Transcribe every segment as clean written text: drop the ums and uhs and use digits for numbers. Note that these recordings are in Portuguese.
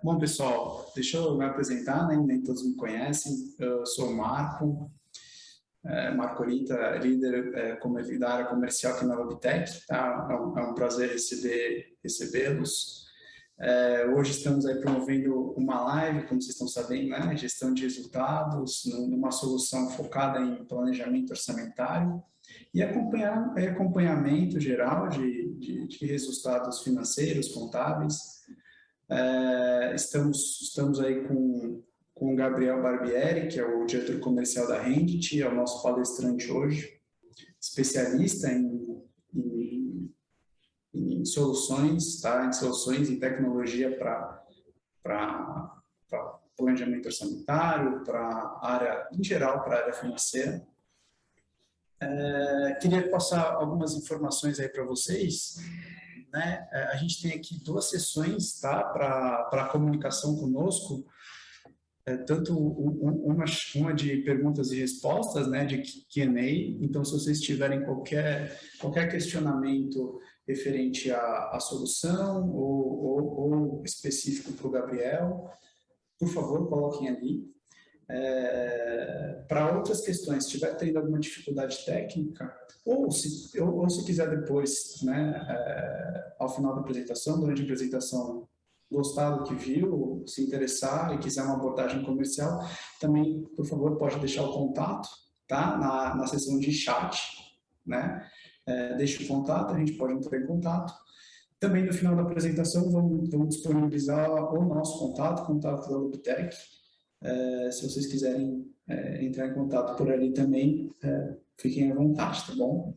Bom, pessoal, deixa eu me apresentar, né? Nem todos me conhecem. Eu sou o Marco, Marco Orita, líder da área comercial aqui na Logitech, tá? É um prazer recebê-los. Hoje estamos aí promovendo uma live, como vocês estão sabendo, né? Gestão de resultados, numa solução focada em planejamento orçamentário e acompanhamento geral de resultados financeiros, contábeis. Estamos aí com o Gabriel Barbieri, que é o diretor comercial da Rendit, é o nosso palestrante hoje, especialista em soluções, tá? Em soluções e tecnologia para planejamento orçamentário, para área, em geral, para a área financeira. Queria passar algumas informações aí para vocês, né? A gente tem aqui duas sessões, tá? Para comunicação conosco, tanto uma de perguntas e respostas, né, de Q&A. Então, se vocês tiverem qualquer questionamento referente à solução ou específico para o Gabriel, por favor, coloquem ali. Para outras questões, se estiver tendo alguma dificuldade técnica, ou se quiser depois, né, ao final da apresentação, durante a apresentação, gostar do que viu, se interessar e quiser uma abordagem comercial, também, por favor, pode deixar o contato, tá? Na seção de chat, né? Deixe o contato, a gente pode entrar em contato. Também, no final da apresentação, vamos disponibilizar o nosso contato da Logitech. Se vocês quiserem entrar em contato por ali também, fiquem à vontade, tá bom?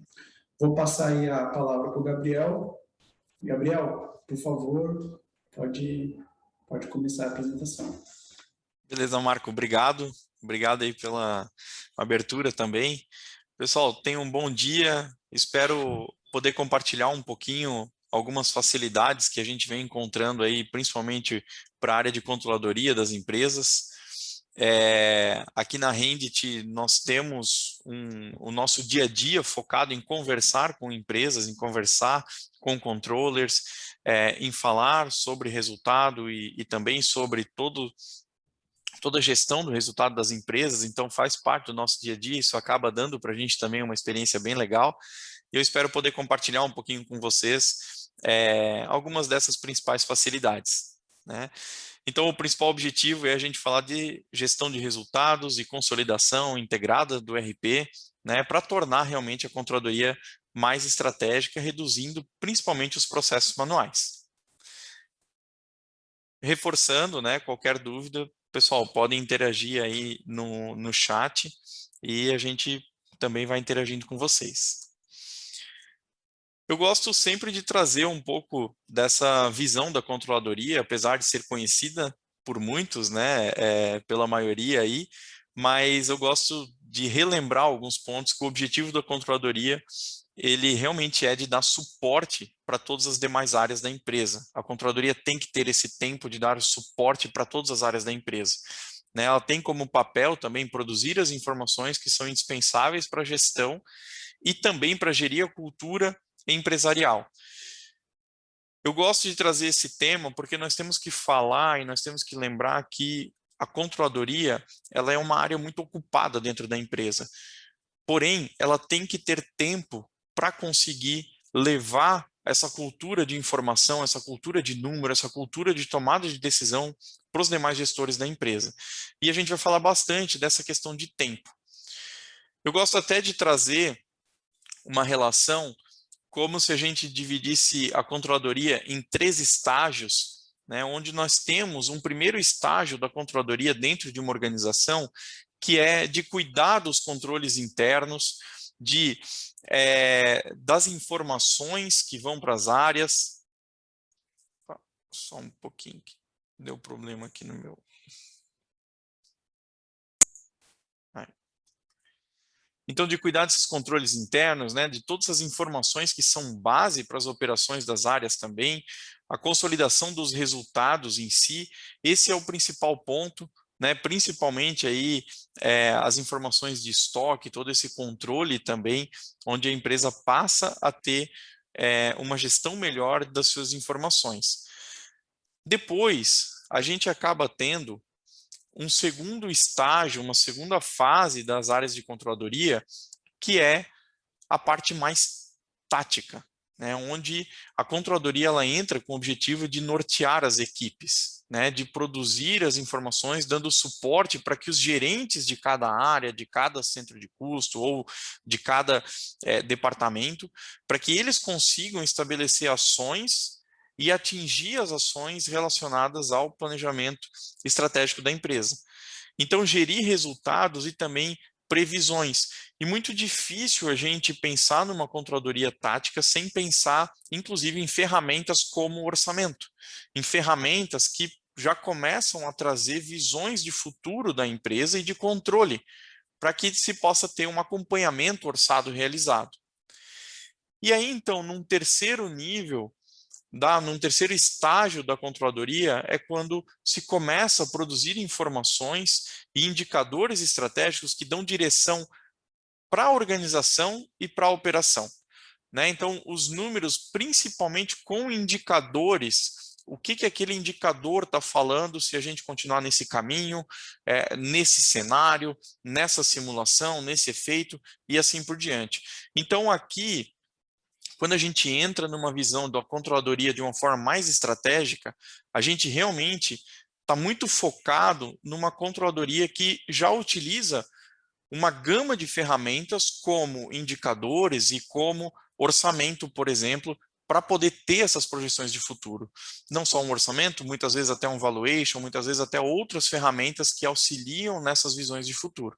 Vou passar aí a palavra para o Gabriel. Gabriel, por favor, pode começar a apresentação. Beleza, Marco, obrigado. Obrigado aí pela abertura também. Pessoal, tenham um bom dia. Espero poder compartilhar um pouquinho algumas facilidades que a gente vem encontrando aí, principalmente para a área de controladoria das empresas. Aqui na Rendit, nós temos o nosso dia a dia focado em conversar com empresas, em conversar com controllers, em falar sobre resultado e também sobre toda a gestão do resultado das empresas. Então faz parte do nosso dia a dia, isso acaba dando para a gente também uma experiência bem legal. E eu espero poder compartilhar um pouquinho com vocês algumas dessas principais facilidades, né? Então, o principal objetivo é a gente falar de gestão de resultados e consolidação integrada do RP, né, para tornar realmente a controladoria mais estratégica, reduzindo principalmente os processos manuais. Reforçando, né, qualquer dúvida, pessoal, podem interagir aí no chat e a gente também vai interagindo com vocês. Eu gosto sempre de trazer um pouco dessa visão da controladoria, apesar de ser conhecida por muitos, né, pela maioria aí, mas eu gosto de relembrar alguns pontos que o objetivo da controladoria ele realmente é de dar suporte para todas as demais áreas da empresa. A controladoria tem que ter esse tempo de dar suporte para todas as áreas da empresa, né? Ela tem como papel também produzir as informações que são indispensáveis para a gestão e também para gerir a cultura empresarial. Eu gosto de trazer esse tema porque nós temos que falar e nós temos que lembrar que a controladoria ela é uma área muito ocupada dentro da empresa. Porém, ela tem que ter tempo para conseguir levar essa cultura de informação, essa cultura de número, essa cultura de tomada de decisão para os demais gestores da empresa. E a gente vai falar bastante dessa questão de tempo. Eu gosto até de trazer uma relação como se a gente dividisse a controladoria em 3 estágios, né, onde nós temos um primeiro estágio da controladoria dentro de uma organização, que é de cuidar dos controles internos, das informações que vão para as áreas. Só um pouquinho, que deu problema aqui no meu... Então, de cuidar desses controles internos, né, de todas as informações que são base para as operações das áreas também, a consolidação dos resultados em si, esse é o principal ponto, né, principalmente aí as informações de estoque, todo esse controle também, onde a empresa passa a ter uma gestão melhor das suas informações. Depois, a gente acaba tendo um segundo estágio, uma segunda fase das áreas de controladoria, que é a parte mais tática, né, onde a controladoria ela entra com o objetivo de nortear as equipes, né, de produzir as informações, dando suporte para que os gerentes de cada área, de cada centro de custo ou de cada departamento, para que eles consigam estabelecer ações e atingir as ações relacionadas ao planejamento estratégico da empresa. Então, gerir resultados e também previsões. E muito difícil a gente pensar numa controladoria tática sem pensar, inclusive, em ferramentas como o orçamento, em ferramentas que já começam a trazer visões de futuro da empresa e de controle, para que se possa ter um acompanhamento orçado realizado. E aí, então, num terceiro nível, num terceiro estágio da controladoria é quando se começa a produzir informações e indicadores estratégicos que dão direção para a organização e para a operação, né? Então, os números, principalmente com indicadores, o que aquele indicador está falando se a gente continuar nesse caminho, nesse cenário, nessa simulação, nesse efeito e assim por diante. Então, aqui, quando a gente entra numa visão da controladoria de uma forma mais estratégica, a gente realmente está muito focado numa controladoria que já utiliza uma gama de ferramentas como indicadores e como orçamento, por exemplo, para poder ter essas projeções de futuro. Não só um orçamento, muitas vezes até um valuation, muitas vezes até outras ferramentas que auxiliam nessas visões de futuro.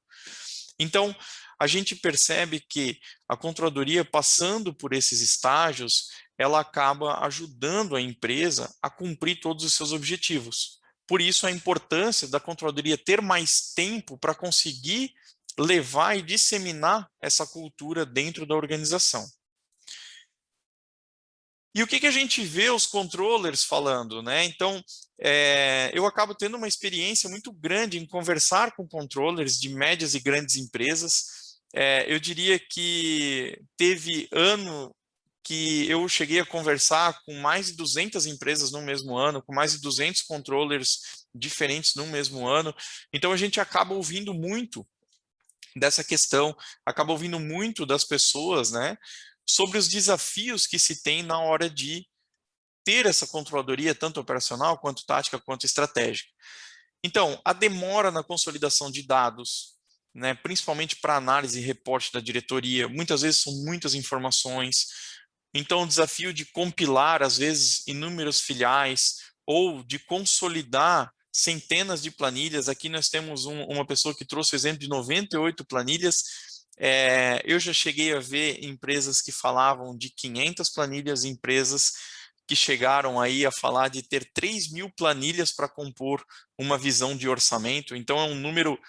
Então, a gente percebe que a controladoria, passando por esses estágios, ela acaba ajudando a empresa a cumprir todos os seus objetivos. Por isso, a importância da controladoria ter mais tempo para conseguir levar e disseminar essa cultura dentro da organização. E o que a gente vê os controllers falando, né? Então, eu acabo tendo uma experiência muito grande em conversar com controllers de médias e grandes empresas. Eu diria que teve ano que eu cheguei a conversar com mais de 200 empresas no mesmo ano, com mais de 200 controllers diferentes no mesmo ano. Então, a gente acaba ouvindo muito dessa questão, acaba ouvindo muito das pessoas, né, sobre os desafios que se tem na hora de ter essa controladoria, tanto operacional, quanto tática, quanto estratégica. Então, a demora na consolidação de dados, né, principalmente para análise e reporte da diretoria, muitas vezes são muitas informações. Então, o desafio de compilar, às vezes, inúmeros filiais, ou de consolidar centenas de planilhas. Aqui nós temos uma pessoa que trouxe o exemplo de 98 planilhas. Eu já cheguei a ver empresas que falavam de 500 planilhas, empresas que chegaram aí a falar de ter 3.000 planilhas para compor uma visão de orçamento. Então, é um número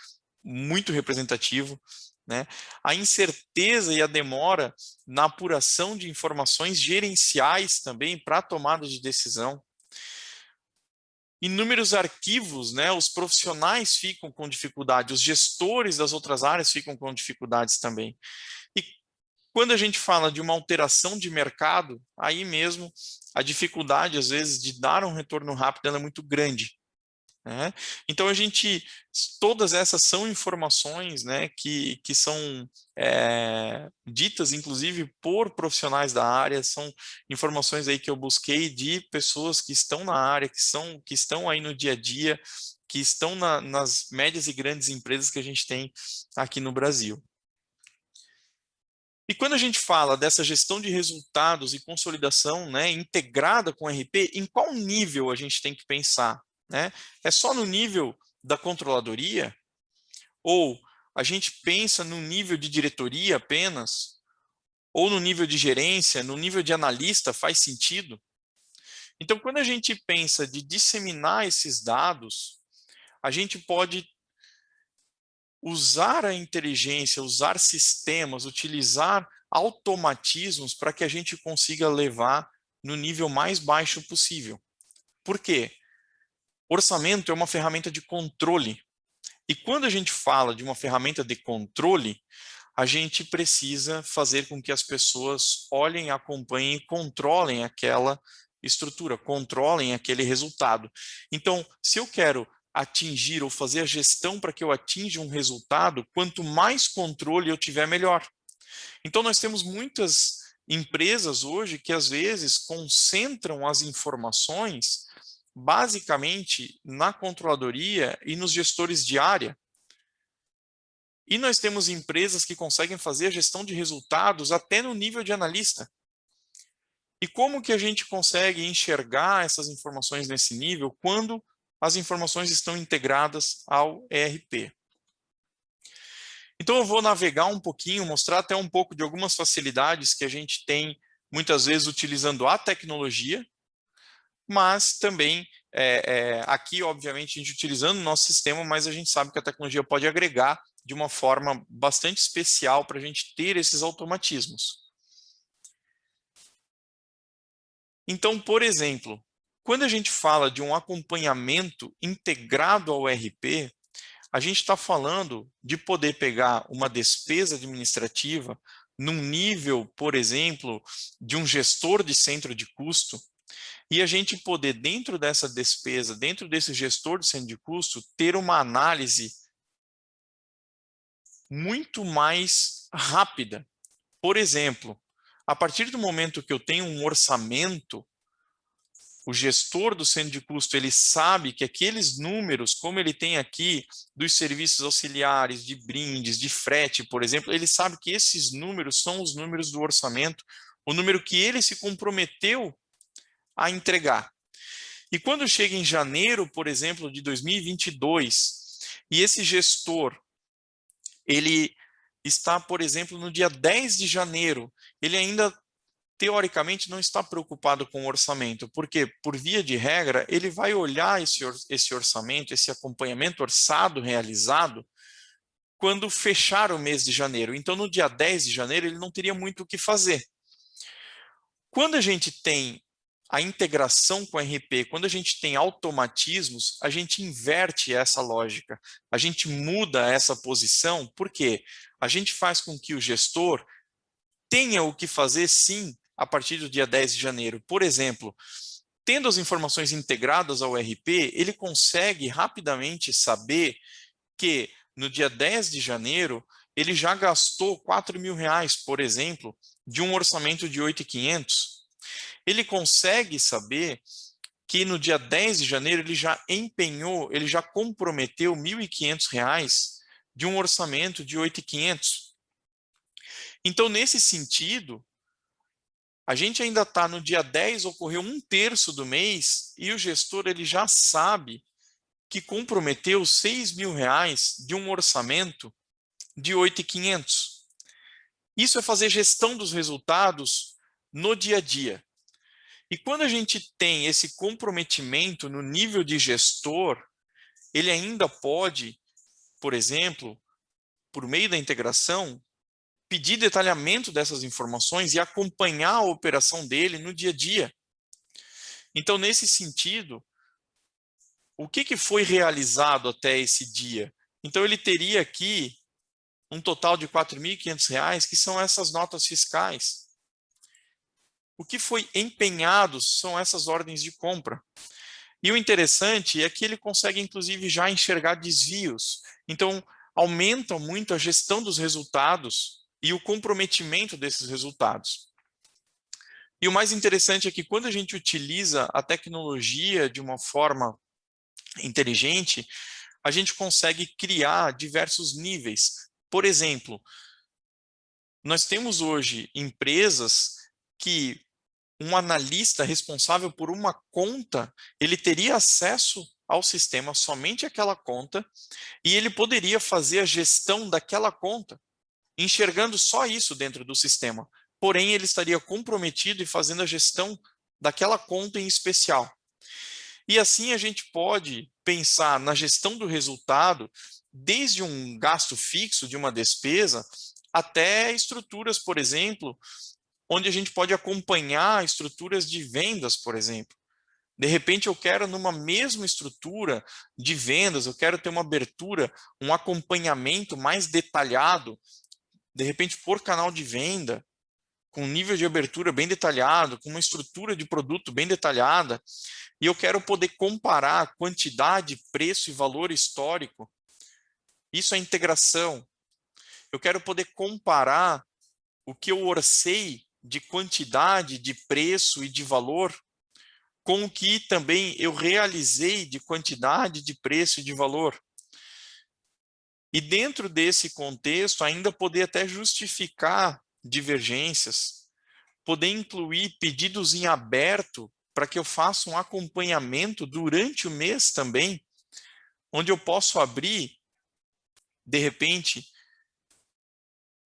muito representativo, né? A incerteza e a demora na apuração de informações gerenciais também para a tomada de decisão. Inúmeros arquivos, né? Os profissionais ficam com dificuldade, os gestores das outras áreas ficam com dificuldades também. E quando a gente fala de uma alteração de mercado, aí mesmo a dificuldade, às vezes, de dar um retorno rápido ela é muito grande. Né? Então, todas essas são informações, né, que são ditas, inclusive, por profissionais da área, são informações aí que eu busquei de pessoas que estão na área, que estão aí no dia a dia, que estão nas médias e grandes empresas que a gente tem aqui no Brasil. E quando a gente fala dessa gestão de resultados e consolidação, né, integrada com o RP, em qual nível a gente tem que pensar? Né? É só no nível da controladoria? Ou a gente pensa no nível de diretoria apenas? Ou no nível de gerência, no nível de analista, faz sentido? Então, quando a gente pensa de disseminar esses dados, a gente pode usar a inteligência, usar sistemas, utilizar automatismos para que a gente consiga levar no nível mais baixo possível. Por quê? Orçamento é uma ferramenta de controle. E quando a gente fala de uma ferramenta de controle, a gente precisa fazer com que as pessoas olhem, acompanhem e controlem aquela estrutura, controlem aquele resultado. Então, se eu quero atingir ou fazer a gestão para que eu atinja um resultado, quanto mais controle eu tiver, melhor. Então, nós temos muitas empresas hoje que, às vezes, concentram as informações basicamente na controladoria e nos gestores de área. E nós temos empresas que conseguem fazer a gestão de resultados até no nível de analista. E como que a gente consegue enxergar essas informações nesse nível quando as informações estão integradas ao ERP? Então eu vou navegar um pouquinho, mostrar até um pouco de algumas facilidades que a gente tem muitas vezes utilizando a tecnologia, mas também aqui, obviamente, a gente utilizando o nosso sistema, mas a gente sabe que a tecnologia pode agregar de uma forma bastante especial para a gente ter esses automatismos. Então, por exemplo, quando a gente fala de um acompanhamento integrado ao ERP, a gente está falando de poder pegar uma despesa administrativa num nível, por exemplo, de um gestor de centro de custo, e a gente poder, dentro dessa despesa, dentro desse gestor de centro de custo, ter uma análise muito mais rápida. Por exemplo, a partir do momento que eu tenho um orçamento, o gestor do centro de custo, ele sabe que aqueles números, como ele tem aqui dos serviços auxiliares, de brindes, de frete, por exemplo, ele sabe que esses números são os números do orçamento, o número que ele se comprometeu a entregar. E quando chega em janeiro, por exemplo, de 2022, e esse gestor, ele está, por exemplo, no dia 10 de janeiro, ele ainda teoricamente não está preocupado com o orçamento, porque, por via de regra, ele vai olhar esse orçamento, esse acompanhamento orçado realizado, quando fechar o mês de janeiro. Então, no dia 10 de janeiro, ele não teria muito o que fazer. Quando a gente tem a integração com o RP, quando a gente tem automatismos, a gente inverte essa lógica, a gente muda essa posição, porque a gente faz com que o gestor tenha o que fazer, sim, a partir do dia 10 de janeiro. Por exemplo, tendo as informações integradas ao RP, ele consegue rapidamente saber que no dia 10 de janeiro ele já gastou R$ 4.000, por exemplo, de um orçamento de 8.500. Ele consegue saber que no dia 10 de janeiro ele já empenhou, ele já comprometeu R$ 1.500 de um orçamento de 8.500. Então, nesse sentido, a gente ainda está no dia 10, ocorreu 1/3 do mês, e o gestor ele já sabe que comprometeu R$ 6.000 de um orçamento de 8.500. Isso é fazer gestão dos resultados no dia a dia. E quando a gente tem esse comprometimento no nível de gestor, ele ainda pode, por exemplo, por meio da integração, pedir detalhamento dessas informações e acompanhar a operação dele no dia a dia. Então, nesse sentido, o que foi realizado até esse dia? Então, ele teria aqui um total de R$ 4.500, que são essas notas fiscais. O que foi empenhado são essas ordens de compra. E o interessante é que ele consegue, inclusive, já enxergar desvios. Então, aumenta muito a gestão dos resultados e o comprometimento desses resultados. E o mais interessante é que quando a gente utiliza a tecnologia de uma forma inteligente, a gente consegue criar diversos níveis. Por exemplo, nós temos hoje empresas que um analista responsável por uma conta, ele teria acesso ao sistema, somente aquela conta, e ele poderia fazer a gestão daquela conta, enxergando só isso dentro do sistema. Porém, ele estaria comprometido e fazendo a gestão daquela conta em especial. E assim a gente pode pensar na gestão do resultado, desde um gasto fixo de uma despesa, até estruturas, por exemplo, onde a gente pode acompanhar estruturas de vendas, por exemplo. De repente, eu quero, numa mesma estrutura de vendas, eu quero ter uma abertura, um acompanhamento mais detalhado, de repente, por canal de venda, com nível de abertura bem detalhado, com uma estrutura de produto bem detalhada, e eu quero poder comparar quantidade, preço e valor histórico. Isso é integração. Eu quero poder comparar o que eu orcei de quantidade, de preço e de valor com o que também eu realizei de quantidade, de preço e de valor. E dentro desse contexto, ainda poder até justificar divergências, poder incluir pedidos em aberto para que eu faça um acompanhamento durante o mês também, onde eu posso abrir, de repente,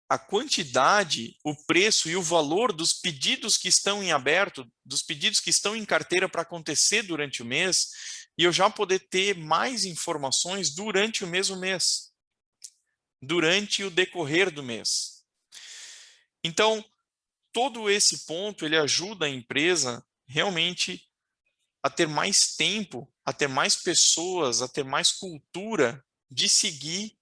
a quantidade, o preço e o valor dos pedidos que estão em aberto, dos pedidos que estão em carteira para acontecer durante o mês, e eu já poder ter mais informações durante o mesmo mês, durante o decorrer do mês. Então, todo esse ponto, ele ajuda a empresa realmente a ter mais tempo, a ter mais pessoas, a ter mais cultura de seguir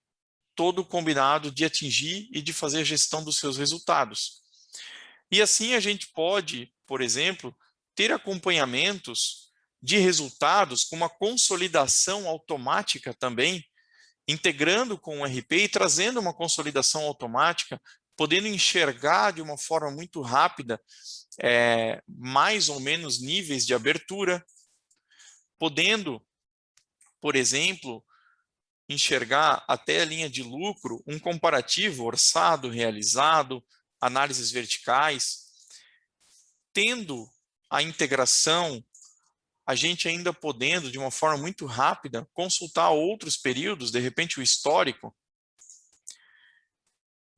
todo o combinado, de atingir e de fazer a gestão dos seus resultados. E assim a gente pode, por exemplo, ter acompanhamentos de resultados com uma consolidação automática também, integrando com o RP e trazendo uma consolidação automática, podendo enxergar de uma forma muito rápida mais ou menos níveis de abertura, podendo, por exemplo, enxergar até a linha de lucro, um comparativo orçado, realizado, análises verticais, tendo a integração, a gente ainda podendo, de uma forma muito rápida, consultar outros períodos, de repente o histórico.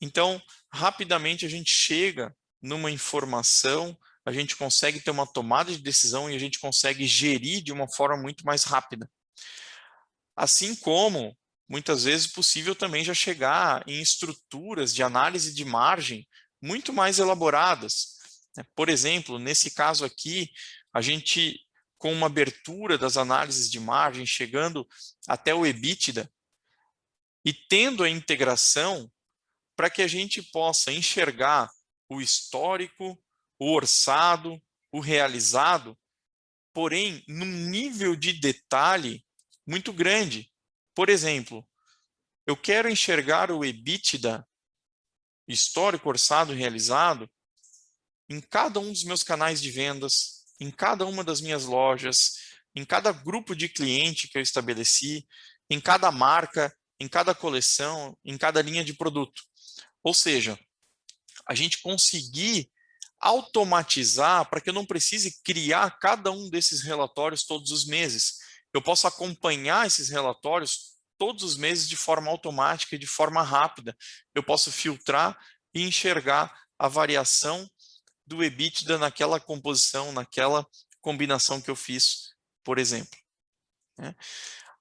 Então, rapidamente a gente chega numa informação, a gente consegue ter uma tomada de decisão e a gente consegue gerir de uma forma muito mais rápida. Assim como, muitas vezes, possível também já chegar em estruturas de análise de margem muito mais elaboradas. Por exemplo, nesse caso aqui, a gente, com uma abertura das análises de margem, chegando até o EBITDA, e tendo a integração para que a gente possa enxergar o histórico, o orçado, o realizado, porém, num nível de detalhe muito grande. Por exemplo, eu quero enxergar o EBITDA, histórico, orçado, realizado, em cada um dos meus canais de vendas, em cada uma das minhas lojas, em cada grupo de cliente que eu estabeleci, em cada marca, em cada coleção, em cada linha de produto. Ou seja, a gente conseguir automatizar para que eu não precise criar cada um desses relatórios todos os meses. Eu posso acompanhar esses relatórios todos os meses de forma automática e de forma rápida. Eu posso filtrar e enxergar a variação do EBITDA naquela composição, naquela combinação que eu fiz, por exemplo.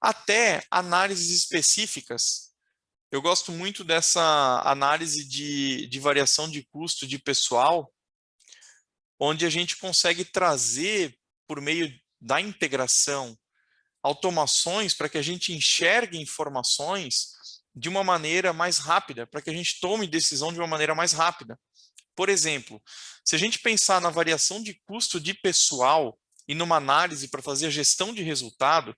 Até análises específicas. Eu gosto muito dessa análise de variação de custo de pessoal, onde a gente consegue trazer, por meio da integração, automações para que a gente enxergue informações de uma maneira mais rápida, para que a gente tome decisão de uma maneira mais rápida. Por exemplo, se a gente pensar na variação de custo de pessoal e numa análise para fazer a gestão de resultado,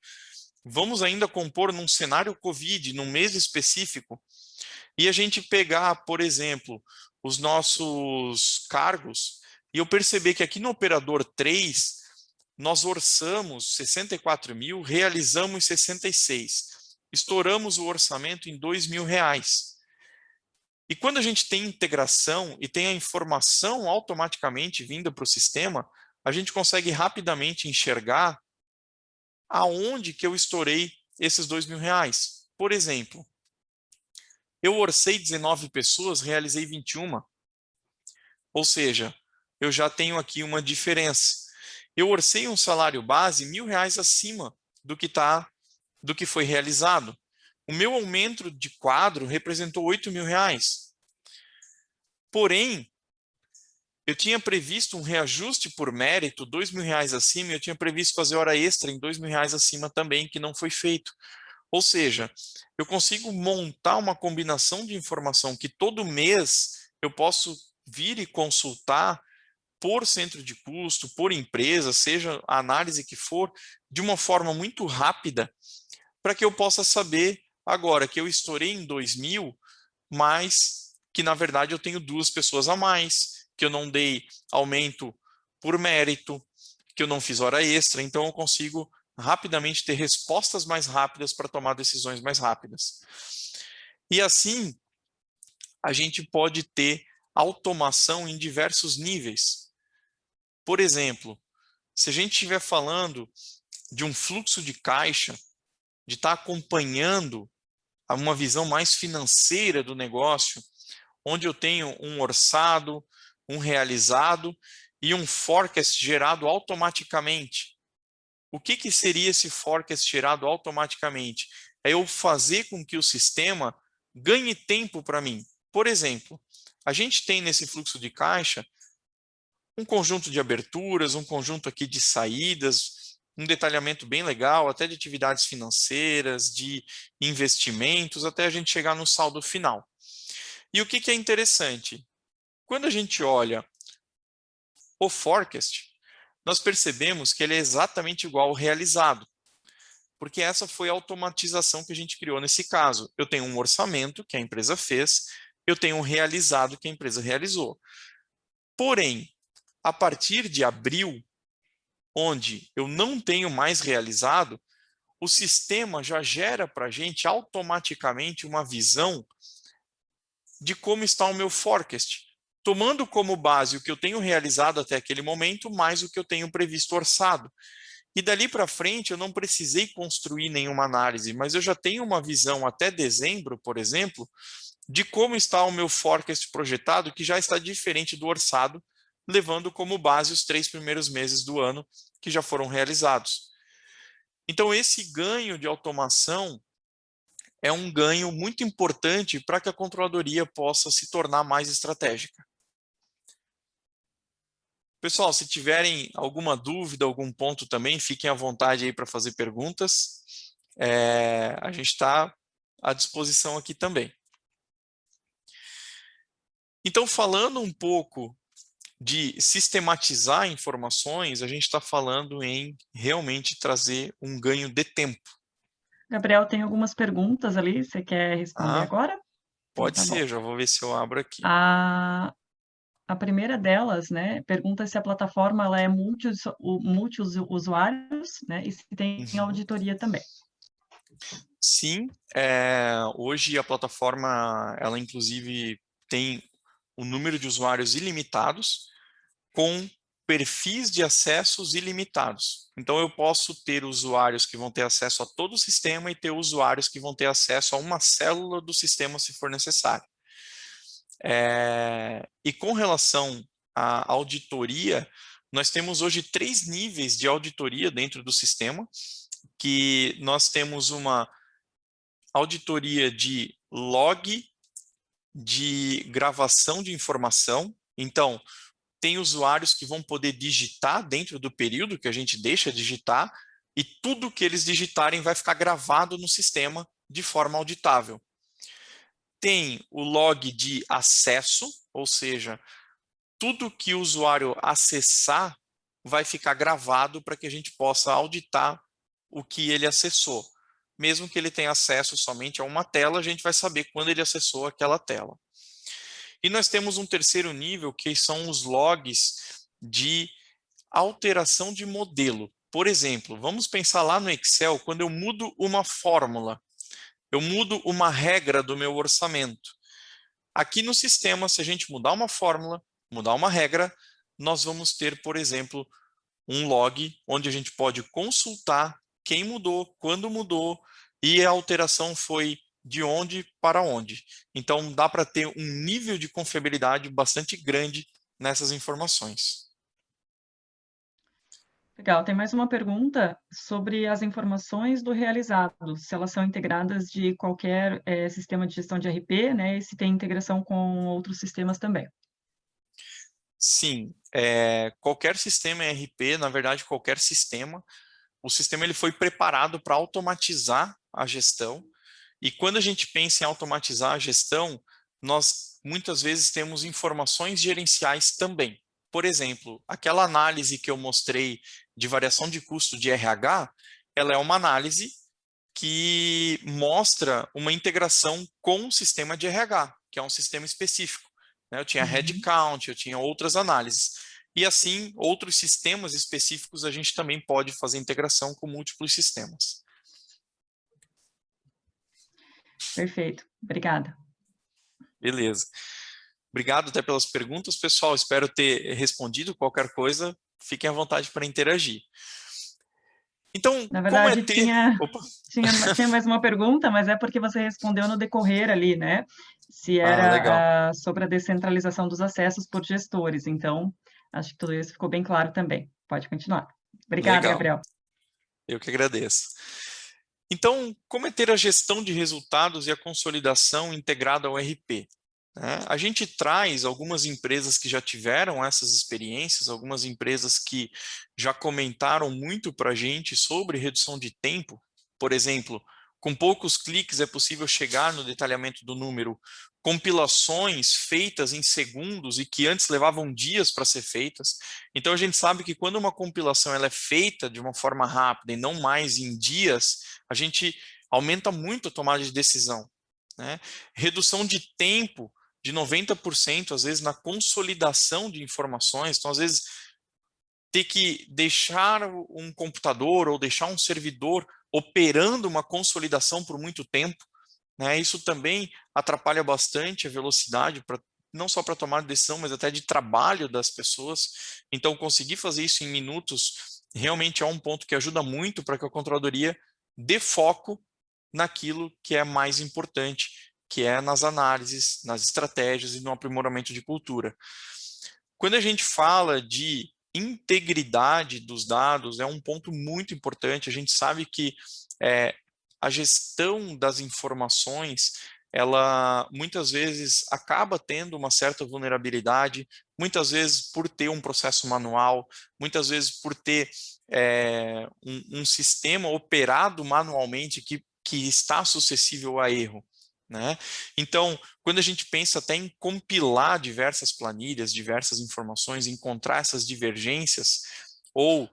vamos ainda compor num cenário COVID, num mês específico, e a gente pegar, por exemplo, os nossos cargos, e eu perceber que aqui no operador 3, nós orçamos 64 mil, realizamos 66. Estouramos o orçamento em R$ 2.000. E quando a gente tem integração e tem a informação automaticamente vinda para o sistema, a gente consegue rapidamente enxergar aonde que eu estourei esses R$ 2.000. Por exemplo, eu orcei 19 pessoas, realizei 21. Ou seja, eu já tenho aqui uma diferença. Eu orcei um salário base R$ 1.000 acima do que foi realizado. O meu aumento de quadro representou R$ 8.000. Porém, eu tinha previsto um reajuste por mérito, R$ 2.000 acima, e eu tinha previsto fazer hora extra em R$ 2.000 acima também, que não foi feito. Ou seja, eu consigo montar uma combinação de informação que todo mês eu posso vir e consultar por centro de custo, por empresa, seja a análise que for, de uma forma muito rápida, para que eu possa saber agora que eu estourei em 2.000, mas que na verdade eu tenho 2 pessoas a mais, que eu não dei aumento por mérito, que eu não fiz hora extra, então eu consigo rapidamente ter respostas mais rápidas para tomar decisões mais rápidas. E assim, a gente pode ter automação em diversos níveis. Por exemplo, se a gente estiver falando de um fluxo de caixa, de estar acompanhando uma visão mais financeira do negócio, onde eu tenho um orçado, um realizado e um forecast gerado automaticamente. O que seria esse forecast gerado automaticamente? É eu fazer com que o sistema ganhe tempo para mim. Por exemplo, a gente tem nesse fluxo de caixa um conjunto de aberturas, um conjunto aqui de saídas, um detalhamento bem legal, até de atividades financeiras, de investimentos, até a gente chegar no saldo final. E o que é interessante? Quando a gente olha o forecast, nós percebemos que ele é exatamente igual ao realizado, porque essa foi a automatização que a gente criou nesse caso. Eu tenho um orçamento que a empresa fez, eu tenho um realizado que a empresa realizou. Porém, a partir de abril, onde eu não tenho mais realizado, o sistema já gera para a gente automaticamente uma visão de como está o meu forecast, tomando como base o que eu tenho realizado até aquele momento, mais o que eu tenho previsto orçado. E dali para frente eu não precisei construir nenhuma análise, mas eu já tenho uma visão até dezembro, por exemplo, de como está o meu forecast projetado, que já está diferente do orçado, levando como base os 3 primeiros meses do ano que já foram realizados. Então, esse ganho de automação é um ganho muito importante para que a controladoria possa se tornar mais estratégica. Pessoal, se tiverem alguma dúvida, algum ponto também, fiquem à vontade aí para fazer perguntas. A gente está à disposição aqui também. Então, falando um pouco de sistematizar informações, a gente está falando em realmente trazer um ganho de tempo. Gabriel, tem algumas perguntas ali, você quer responder agora? Pode Então, tá ser, bom. já vou ver se eu abro aqui. A primeira delas, né, pergunta se a plataforma ela é multi-usuários, né, e se tem auditoria também. Sim, hoje a plataforma, ela inclusive tem um número de usuários ilimitados com perfis de acessos ilimitados. Então eu posso ter usuários que vão ter acesso a todo o sistema e ter usuários que vão ter acesso a uma célula do sistema se for necessário. E com relação à auditoria, nós temos hoje 3 níveis de auditoria dentro do sistema, que nós temos uma auditoria de log, de gravação de informação. Então, tem usuários que vão poder digitar dentro do período que a gente deixa digitar, e tudo que eles digitarem vai ficar gravado no sistema de forma auditável. Tem o log de acesso, ou seja, tudo que o usuário acessar vai ficar gravado para que a gente possa auditar o que ele acessou. Mesmo que ele tenha acesso somente a uma tela, a gente vai saber quando ele acessou aquela tela. E nós temos um terceiro nível, que são os logs de alteração de modelo. Por exemplo, vamos pensar lá no Excel, quando eu mudo uma fórmula, eu mudo uma regra do meu orçamento. Aqui no sistema, se a gente mudar uma fórmula, mudar uma regra, nós vamos ter, por exemplo, um log onde a gente pode consultar quem mudou, quando mudou e a alteração foi de onde para onde. Então, dá para ter um nível de confiabilidade bastante grande nessas informações. Legal, tem mais uma pergunta sobre as informações do realizado, se elas são integradas de qualquer sistema de gestão de RP, né, e se tem integração com outros sistemas também. Sim, qualquer sistema ERP, na verdade, qualquer sistema, o sistema ele foi preparado para automatizar a gestão. E quando a gente pensa em automatizar a gestão, nós muitas vezes temos informações gerenciais também. Por exemplo, aquela análise que eu mostrei de variação de custo de RH, ela é uma análise que mostra uma integração com o sistema de RH, que é um sistema específico, né? Eu tinha headcount, eu tinha outras análises. E assim, outros sistemas específicos, a gente também pode fazer integração com múltiplos sistemas. Perfeito, obrigada. Beleza. Obrigado até pelas perguntas, pessoal. Espero ter respondido. Qualquer coisa, fiquem à vontade para interagir. Então, Na como é verdade, ter... Opa. tinha mais uma pergunta, mas é porque você respondeu no decorrer ali, né? Se Legal. era sobre a descentralização dos acessos por gestores. Então, acho que tudo isso ficou bem claro também. Pode continuar. Obrigada, Legal. Gabriel. Eu que agradeço. Então, como é ter a gestão de resultados e a consolidação integrada ao RP? A gente traz algumas empresas que já tiveram essas experiências, algumas empresas que já comentaram muito para a gente sobre redução de tempo. Por exemplo, com poucos cliques é possível chegar no detalhamento do número, compilações feitas em segundos e que antes levavam dias para ser feitas. Então a gente sabe que quando uma compilação ela é feita de uma forma rápida e não mais em dias, a gente aumenta muito a tomada de decisão, né? Redução de tempo de 90%, às vezes, na consolidação de informações. Então, às vezes, ter que deixar um computador ou deixar um servidor operando uma consolidação por muito tempo, né? Isso também atrapalha bastante a velocidade, não só para tomar decisão, mas até de trabalho das pessoas. Então, conseguir fazer isso em minutos realmente é um ponto que ajuda muito para que a controladoria dê foco naquilo que é mais importante, que é nas análises, nas estratégias e no aprimoramento de cultura. Quando a gente fala de integridade dos dados, é um ponto muito importante. A gente sabe que a gestão das informações, ela muitas vezes acaba tendo uma certa vulnerabilidade, muitas vezes por ter um processo manual, muitas vezes por ter um sistema operado manualmente que está suscetível a erro, né? Então, quando a gente pensa até em compilar diversas planilhas, diversas informações, encontrar essas divergências, ou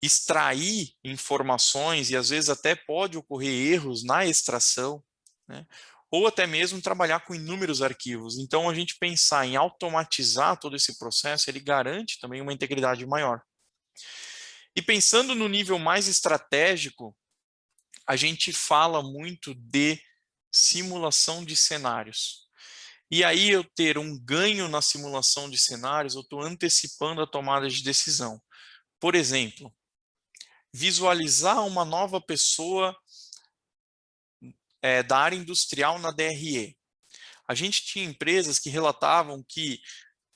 extrair informações, e às vezes até pode ocorrer erros na extração, né? Ou até mesmo trabalhar com inúmeros arquivos. Então, a gente pensar em automatizar todo esse processo, ele garante também uma integridade maior. E pensando no nível mais estratégico, a gente fala muito de simulação de cenários. E aí eu ter um ganho na simulação de cenários, eu estou antecipando a tomada de decisão. Por exemplo, visualizar uma nova pessoa da área industrial na DRE. A gente tinha empresas que relatavam que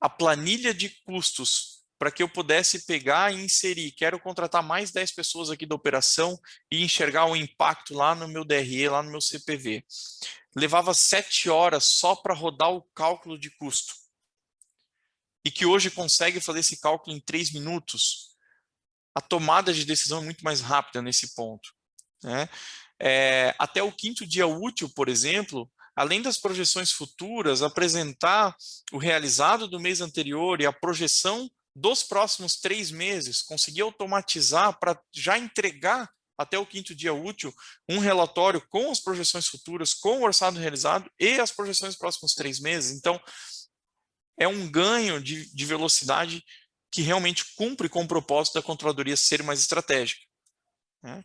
a planilha de custos para que eu pudesse pegar e inserir, quero contratar mais 10 pessoas aqui da operação e enxergar o impacto lá no meu DRE, lá no meu CPV. Levava 7 horas só para rodar o cálculo de custo. E que hoje consegue fazer esse cálculo em 3 minutos. A tomada de decisão é muito mais rápida nesse ponto, né? Até o 5º dia útil, por exemplo, além das projeções futuras, apresentar o realizado do mês anterior e a projeção dos próximos 3 meses, conseguir automatizar para já entregar até o 5º dia útil um relatório com as projeções futuras, com o orçado realizado e as projeções dos próximos 3 meses. Então, é um ganho de velocidade que realmente cumpre com o propósito da controladoria ser mais estratégica, né?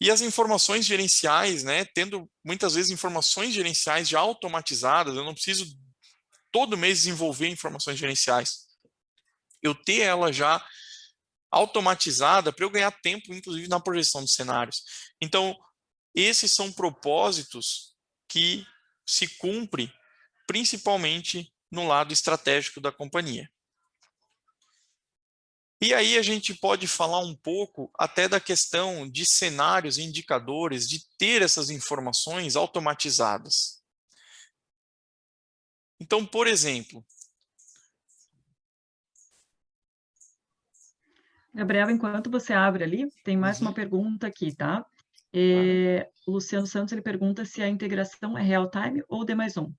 E as informações gerenciais, né, tendo muitas vezes informações gerenciais já automatizadas, eu não preciso todo mês desenvolver informações gerenciais. Eu ter ela já automatizada para eu ganhar tempo, inclusive na projeção dos cenários. Então, esses são propósitos que se cumprem principalmente no lado estratégico da companhia. E aí a gente pode falar um pouco até da questão de cenários e indicadores, de ter essas informações automatizadas. Então, por exemplo... Gabriel, enquanto você abre ali, tem mais uma pergunta aqui, tá? O Luciano Santos, ele pergunta se a integração é real-time ou D+1.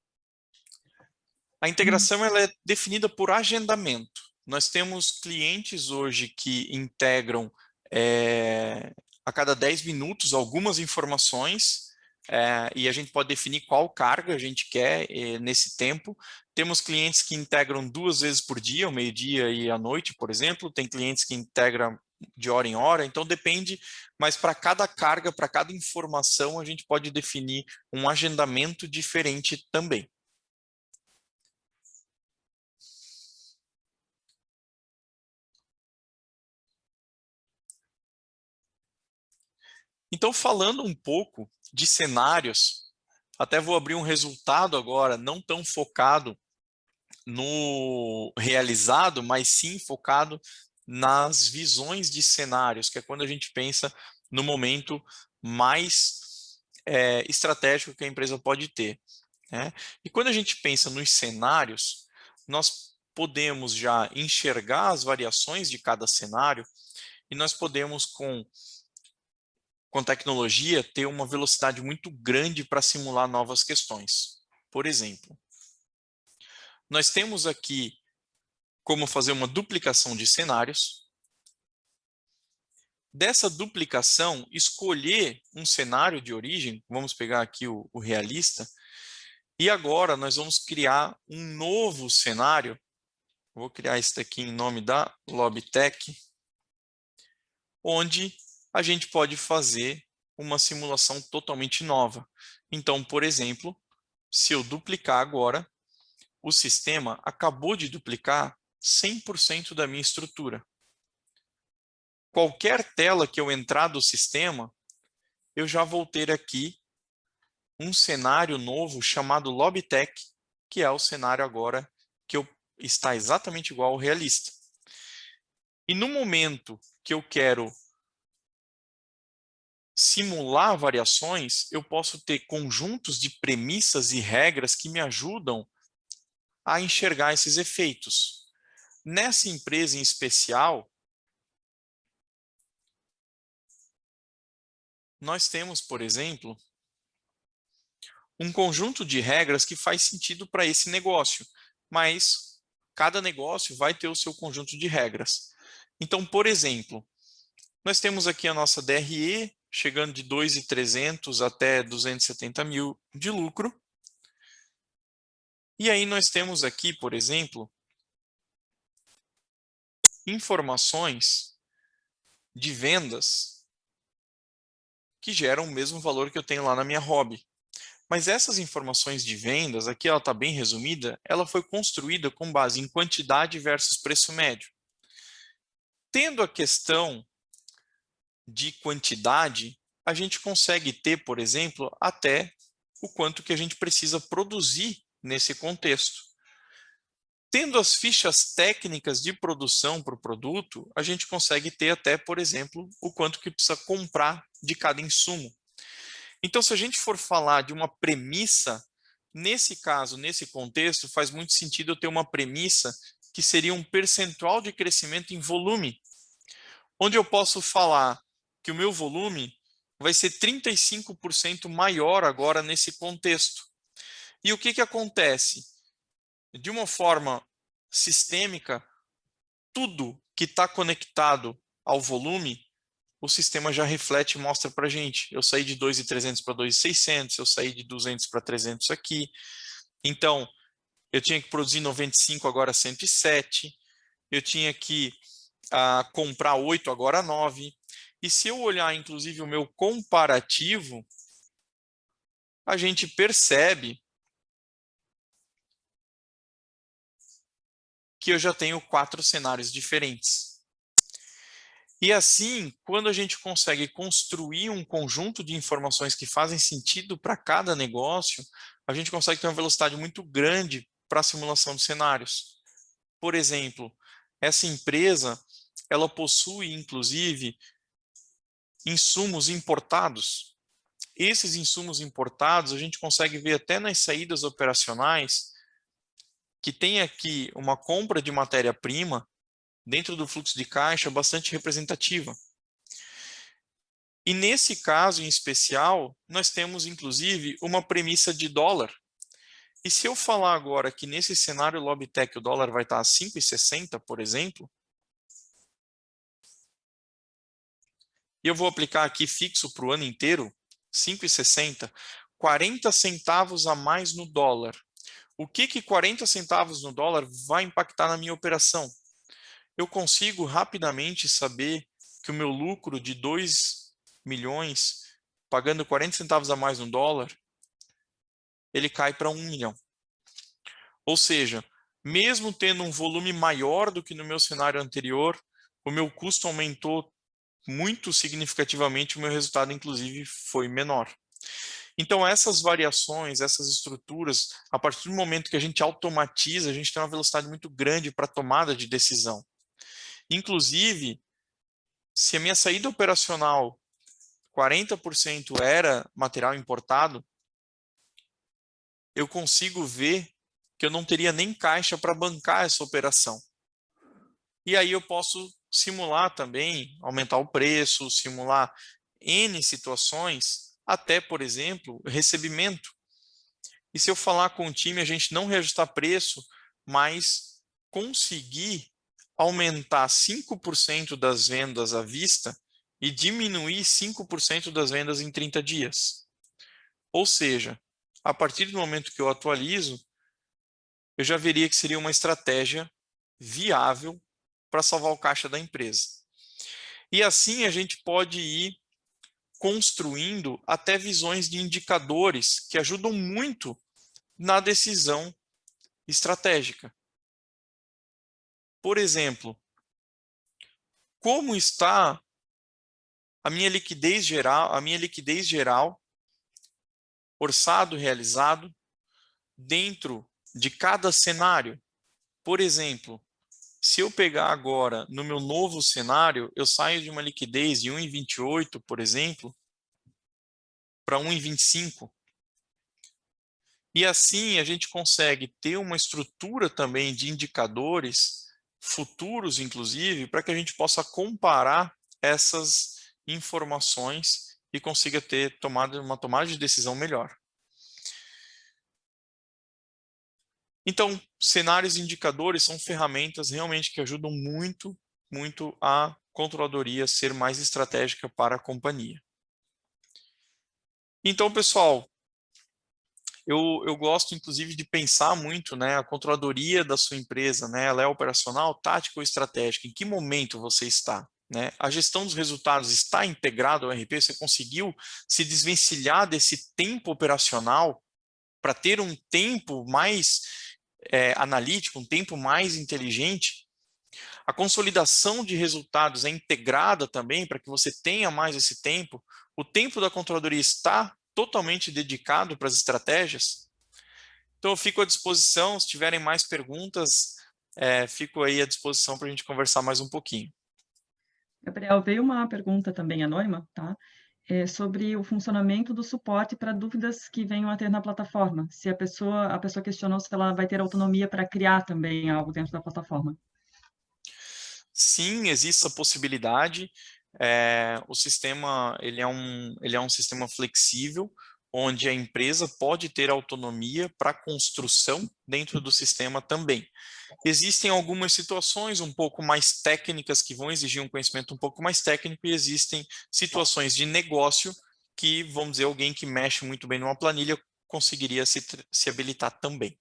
A integração ela é definida por agendamento. Nós temos clientes hoje que integram a cada 10 minutos algumas informações, e a gente pode definir qual carga a gente quer nesse tempo. Temos clientes que integram 2 vezes por dia, ao meio-dia e à noite, por exemplo. Tem clientes que integram de hora em hora, então depende, mas para cada carga, para cada informação, a gente pode definir um agendamento diferente também. Então, falando um pouco de cenários, até vou abrir um resultado agora, não tão focado no realizado, mas sim focado nas visões de cenários, que é quando a gente pensa no momento mais estratégico que a empresa pode ter, né? E quando a gente pensa nos cenários, nós podemos já enxergar as variações de cada cenário e nós podemos, com tecnologia, ter uma velocidade muito grande para simular novas questões. Por exemplo, nós temos aqui como fazer uma duplicação de cenários. Dessa duplicação, escolher um cenário de origem, vamos pegar aqui o realista, e agora nós vamos criar um novo cenário. Vou criar esse aqui em nome da LobTech, onde a gente pode fazer uma simulação totalmente nova. Então, por exemplo, se eu duplicar agora, o sistema acabou de duplicar 100% da minha estrutura. Qualquer tela que eu entrar do sistema, eu já vou ter aqui um cenário novo chamado LobTech, que é o cenário agora que está exatamente igual ao realista. E no momento que eu quero simular variações, eu posso ter conjuntos de premissas e regras que me ajudam a enxergar esses efeitos. Nessa empresa em especial, nós temos, por exemplo, um conjunto de regras que faz sentido para esse negócio, mas cada negócio vai ter o seu conjunto de regras. Então, por exemplo, nós temos aqui a nossa DRE, chegando de 2.300 até 270 mil de lucro. E aí nós temos aqui, por exemplo, informações de vendas que geram o mesmo valor que eu tenho lá na minha hobby. Mas essas informações de vendas, aqui ela está bem resumida, ela foi construída com base em quantidade versus preço médio. Tendo a questão de quantidade, a gente consegue ter, por exemplo, até o quanto que a gente precisa produzir nesse contexto. Tendo as fichas técnicas de produção para o produto, a gente consegue ter até, por exemplo, o quanto que precisa comprar de cada insumo. Então, se a gente for falar de uma premissa, nesse caso, nesse contexto, faz muito sentido eu ter uma premissa que seria um percentual de crescimento em volume, onde eu posso falar que o meu volume vai ser 35% maior agora nesse contexto. E o que acontece? De uma forma sistêmica, tudo que está conectado ao volume, o sistema já reflete e mostra para a gente. Eu saí de 2.300 para 2.600, eu saí de 200 para 300 aqui. Então, eu tinha que produzir 95, agora 107. Eu tinha que comprar 8, agora 9. E se eu olhar, inclusive, o meu comparativo, a gente percebe que eu já tenho 4 cenários diferentes. E assim, quando a gente consegue construir um conjunto de informações que fazem sentido para cada negócio, a gente consegue ter uma velocidade muito grande para a simulação de cenários. Por exemplo, essa empresa, ela possui, inclusive, insumos importados. Esses insumos importados, a gente consegue ver até nas saídas operacionais, que tem aqui uma compra de matéria-prima dentro do fluxo de caixa bastante representativa. E nesse caso em especial, nós temos inclusive uma premissa de dólar. E se eu falar agora que nesse cenário Lobtech o dólar vai estar a 5,60, por exemplo, e eu vou aplicar aqui fixo para o ano inteiro, 5,60, 40 centavos a mais no dólar. O que 40 centavos no dólar vai impactar na minha operação? Eu consigo rapidamente saber que o meu lucro de 2 milhões, pagando 40 centavos a mais no dólar, ele cai para 1 milhão. Ou seja, mesmo tendo um volume maior do que no meu cenário anterior, o meu custo aumentou muito significativamente, o meu resultado, inclusive, foi menor. Então, essas variações, essas estruturas, a partir do momento que a gente automatiza, a gente tem uma velocidade muito grande para tomada de decisão. Inclusive, se a minha saída operacional 40% era material importado, eu consigo ver que eu não teria nem caixa para bancar essa operação. E aí eu posso simular também, aumentar o preço, simular N situações, até, por exemplo, recebimento. E se eu falar com o time, a gente não reajustar preço, mas conseguir aumentar 5% das vendas à vista e diminuir 5% das vendas em 30 dias. Ou seja, a partir do momento que eu atualizo, eu já veria que seria uma estratégia viável para salvar o caixa da empresa. E assim a gente pode ir construindo até visões de indicadores que ajudam muito na decisão estratégica. Por exemplo, como está a minha liquidez geral, orçado, realizado, dentro de cada cenário? Por exemplo, se eu pegar agora no meu novo cenário, eu saio de uma liquidez de 1,28, por exemplo, para 1,25. E assim a gente consegue ter uma estrutura também de indicadores futuros, inclusive, para que a gente possa comparar essas informações e consiga ter uma tomada de decisão melhor. Então, cenários e indicadores são ferramentas realmente que ajudam muito, muito a controladoria ser mais estratégica para a companhia. Então, pessoal, eu gosto, inclusive, de pensar muito, né, a controladoria da sua empresa, né, ela é operacional, tática ou estratégica? Em que momento você está? Né? A gestão dos resultados está integrada ao RP? Você conseguiu se desvencilhar desse tempo operacional para ter um tempo mais analítico, um tempo mais inteligente? A consolidação de resultados é integrada também para que você tenha mais esse tempo? O tempo da controladoria está totalmente dedicado para as estratégias? Então, eu fico à disposição, se tiverem mais perguntas, fico aí à disposição para a gente conversar mais um pouquinho. Gabriel, veio uma pergunta também anônima, tá? Sobre o funcionamento do suporte para dúvidas que venham a ter na plataforma. Se a pessoa questionou se ela vai ter autonomia para criar também algo dentro da plataforma. Sim, existe essa possibilidade. O sistema ele é um sistema flexível, onde a empresa pode ter autonomia para construção dentro do sistema também. Existem algumas situações um pouco mais técnicas que vão exigir um conhecimento um pouco mais técnico, e existem situações de negócio que, vamos dizer, alguém que mexe muito bem numa planilha conseguiria se habilitar também.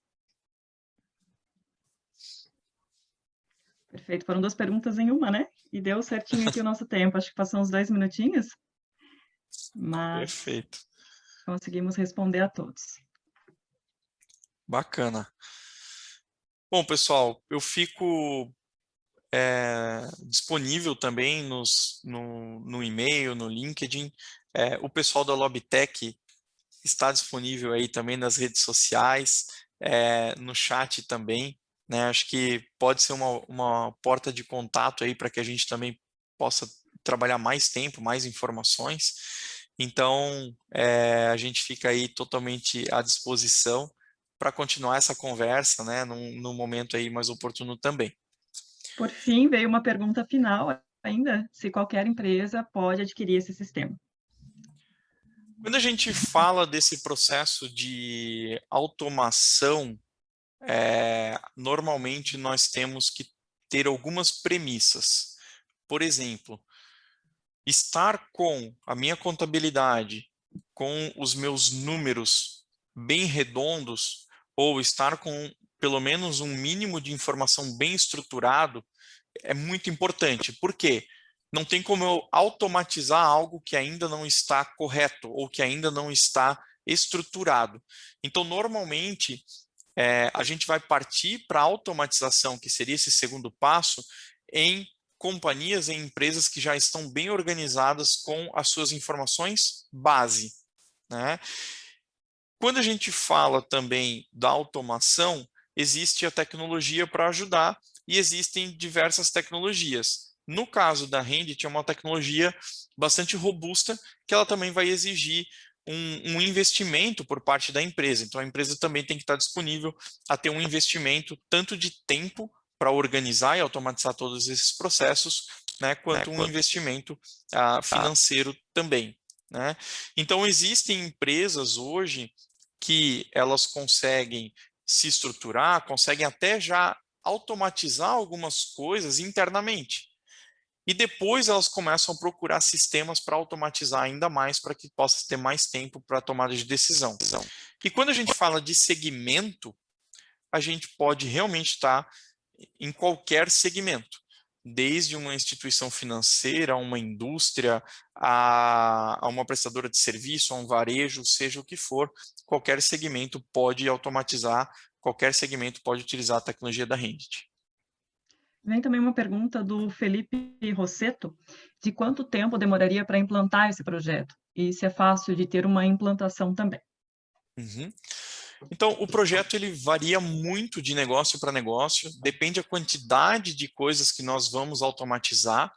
Perfeito, foram 2 perguntas em uma, né? E deu certinho aqui o nosso tempo, acho que passou uns 2 minutinhos, mas Perfeito. conseguimos responder a todos. Bacana. Bom, pessoal, eu fico disponível também no e-mail, no LinkedIn. O pessoal da Lobtech está disponível aí também nas redes sociais, no chat também, né? Acho que pode ser uma porta de contato aí para que a gente também possa trabalhar mais tempo, mais informações. Então, a gente fica aí totalmente à disposição para continuar essa conversa, né, num momento aí mais oportuno também. Por fim, veio uma pergunta final ainda, se qualquer empresa pode adquirir esse sistema. Quando a gente fala desse processo de automação, normalmente nós temos que ter algumas premissas. Por exemplo, estar com a minha contabilidade, com os meus números bem redondos, ou estar com pelo menos um mínimo de informação bem estruturado, é muito importante. Por quê? Não tem como eu automatizar algo que ainda não está correto ou que ainda não está estruturado. Então, normalmente, a gente vai partir para a automatização, que seria esse segundo passo, em companhias, em empresas que já estão bem organizadas com as suas informações base, né? Quando a gente fala também da automação, existe a tecnologia para ajudar e existem diversas tecnologias. No caso da Rendit, é uma tecnologia bastante robusta, que ela também vai exigir um investimento por parte da empresa. Então, a empresa também tem que estar disponível a ter um investimento tanto de tempo para organizar e automatizar todos esses processos, né, quanto um investimento financeiro também, né? Então, existem empresas hoje que elas conseguem se estruturar, conseguem até já automatizar algumas coisas internamente. E depois elas começam a procurar sistemas para automatizar ainda mais, para que possa ter mais tempo para tomada de decisão. E quando a gente fala de segmento, a gente pode realmente estar em qualquer segmento, desde uma instituição financeira, uma indústria, a uma prestadora de serviço, a um varejo, seja o que for, qualquer segmento pode automatizar, qualquer segmento pode utilizar a tecnologia da Rendit. Vem também uma pergunta do Felipe Rosseto, de quanto tempo demoraria para implantar esse projeto? E se é fácil de ter uma implantação também. Uhum. Então, o projeto ele varia muito de negócio para negócio, depende da quantidade de coisas que nós vamos automatizar.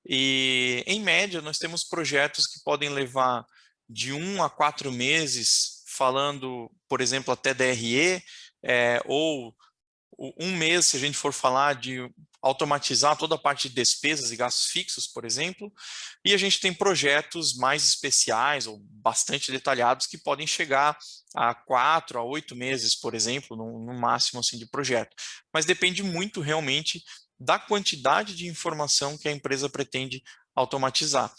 E, em média, nós temos projetos que podem levar de 1 a 4 meses, falando, por exemplo, até DRE, ou um mês, se a gente for falar de automatizar toda a parte de despesas e gastos fixos, por exemplo, e a gente tem projetos mais especiais ou bastante detalhados que podem chegar a 4 a 8 meses, por exemplo, no máximo assim, de projeto. Mas depende muito realmente da quantidade de informação que a empresa pretende automatizar.